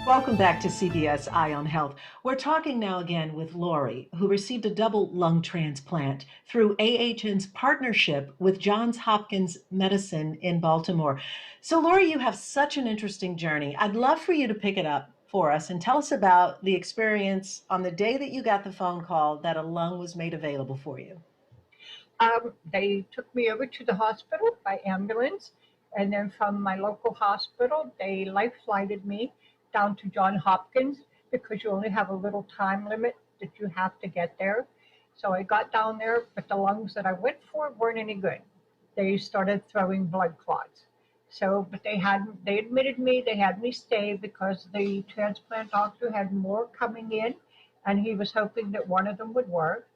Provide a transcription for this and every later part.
Welcome back to CBS Eye on Health. We're talking now again with Lori, who received a double lung transplant through AHN's partnership with Johns Hopkins Medicine in Baltimore. So, Lori, you have such an interesting journey. I'd love for you to pick it up for us and tell us about the experience on the day that you got the phone call that a lung was made available for you. They took me over to the hospital by ambulance, and then from my local hospital, they life flighted me down to John Hopkins because you only have a little time limit that you have to get there. So I got down there, but the lungs that I went for weren't any good. They started throwing blood clots. So, but they admitted me, they had me stay because the transplant doctor had more coming in, and he was hoping that one of them would work.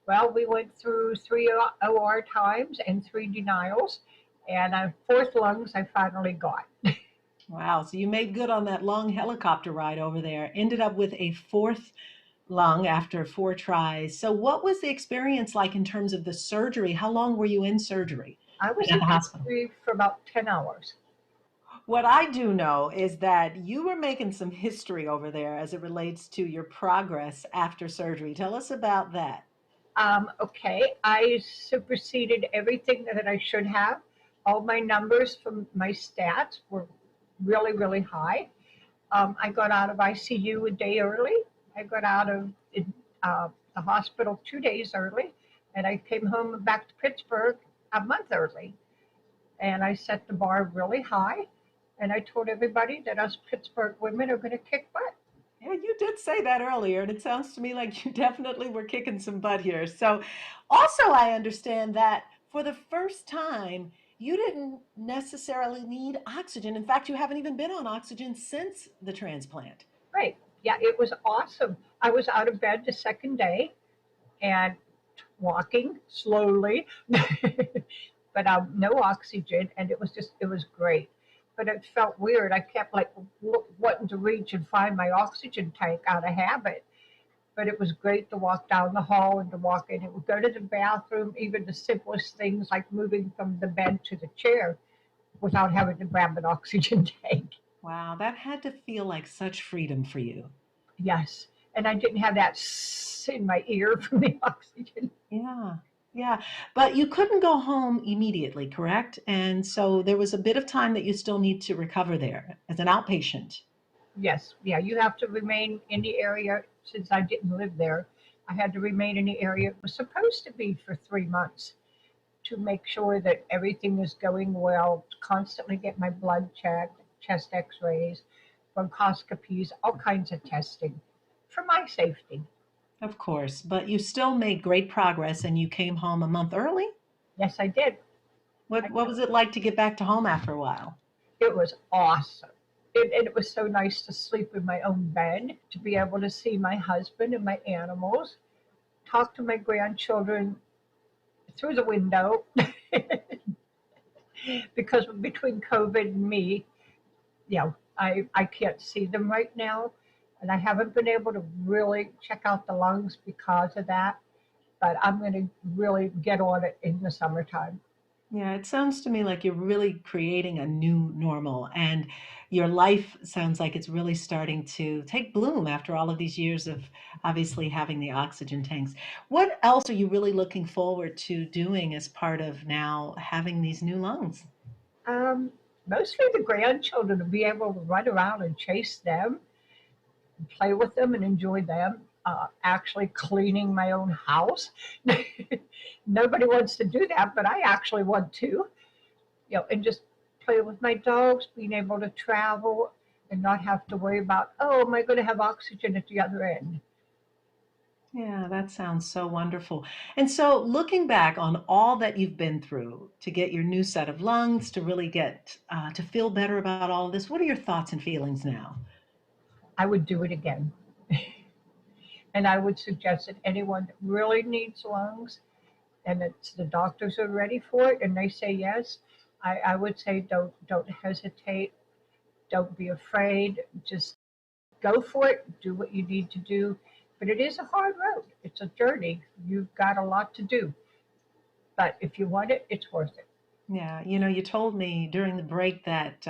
Well, we went through three OR times and three denials, and a fourth lungs I finally got. Wow, so you made good on that long helicopter ride over there. Ended up with a fourth lung after four tries. So, what was the experience like in terms of the surgery? How long were you in surgery I and was at in the hospital? surgery for about 10 hours. What I do know is that you were making some history over there as it relates to your progress after surgery. Tell us about that. Okay, I superseded everything that I should have. All my numbers from my stats were really, really high. I got out of ICU a day early. I got out of the hospital 2 days early, and I came home back to Pittsburgh a month early. And I set the bar really high. And I told everybody that us Pittsburgh women are going to kick butt. Yeah, you did say that earlier, and it sounds to me like you definitely were kicking some butt here. So, also, I understand that for the first time, you didn't necessarily need oxygen. In fact, you haven't even been on oxygen since the transplant. Right. Yeah, it was awesome. I was out of bed the second day and walking slowly, but no oxygen, and it was great. But it felt weird. I kept like wanting to reach and find my oxygen tank out of habit. But it was great to walk down the hall and to walk in. It would go to the bathroom, even the simplest things like moving from the bed to the chair without having to grab an oxygen tank. Wow, that had to feel like such freedom for you. Yes. And I didn't have that in my ear from the oxygen. Yeah. Yeah. But you couldn't go home immediately, correct? And so there was a bit of time that you still need to recover there as an outpatient. Yes. Yeah. You have to remain in the area since I didn't live there. I had to remain in the area it was supposed to be for 3 months to make sure that everything is going well, constantly get my blood checked, chest x rays, bronchoscopies, all kinds of testing for my safety. Of course, but you still made great progress and you came home a month early? Yes, I did. What was it like to get back to home after a while? It was awesome. And it was so nice to sleep in my own bed, to be able to see my husband and my animals, talk to my grandchildren through the window because between COVID and me, I can't see them right now. And I haven't been able to really check out the lungs because of that. But I'm going to really get on it in the summertime. Yeah, it sounds to me like you're really creating a new normal, and your life sounds like it's really starting to take bloom after all of these years of obviously having the oxygen tanks. What else are you really looking forward to doing as part of now having these new lungs? Um, Mostly the grandchildren to be able to run around and chase them, and play with them, and enjoy them. Actually, cleaning my own house. Nobody wants to do that, but I actually want to. And just play with my dogs, being able to travel and not have to worry about, oh, am I going to have oxygen at the other end? Yeah, that sounds so wonderful. And so, looking back on all that you've been through to get your new set of lungs, to really get to feel better about all of this, what are your thoughts and feelings now? I would do it again. And I would suggest that anyone that really needs lungs and it's the doctors are ready for it and they say yes, I would say don't hesitate, don't be afraid, just go for it, do what you need to do. But it is a hard road. It's a journey. You've got a lot to do. But if you want it, it's worth it. Yeah, you told me during the break that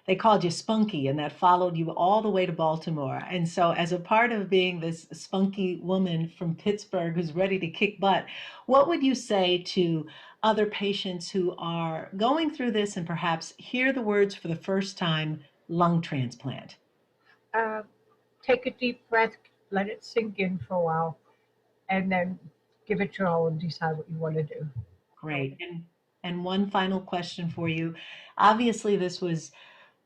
they called you Spunky and that followed you all the way to Baltimore. And so, as a part of being this spunky woman from Pittsburgh who's ready to kick butt, what would you say to other patients who are going through this and perhaps hear the words for the first time, lung transplant? Uh, Take a deep breath, let it sink in for a while, and then give it your all and decide what you want to do. So Great. And one final question for you. Obviously, this was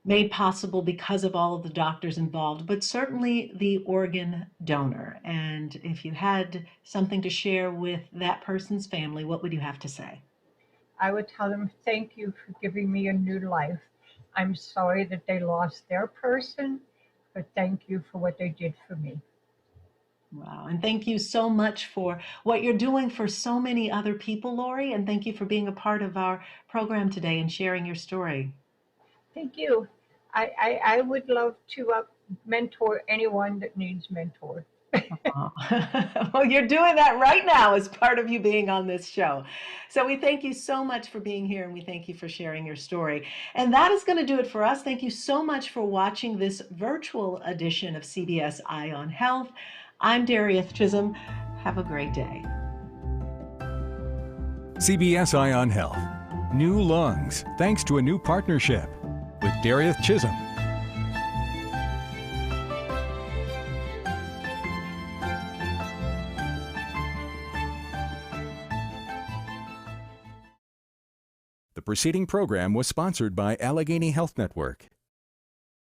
made possible because of all of the doctors involved, but certainly the organ donor. And if you had something to share with that person's family, what would you have to say? I would tell them, thank you for giving me a new life. I'm sorry that they lost their person, but thank you for what they did for me. Wow. And thank you so much for what you're doing for so many other people, Lori. And thank you for being a part of our program today and sharing your story. Thank you. I would love to mentor anyone that needs mentor. Oh. Well, you're doing that right now as part of you being on this show. So we thank you so much for being here and we thank you for sharing your story. And that is going to do it for us. Thank you so much for watching this virtual edition of CBS Eye on Health. I'm Darieth Chisolm. Have a great day. CBS Eye on Health. New lungs, thanks to a new partnership with Darieth Chisolm. The preceding program was sponsored by Allegheny Health Network.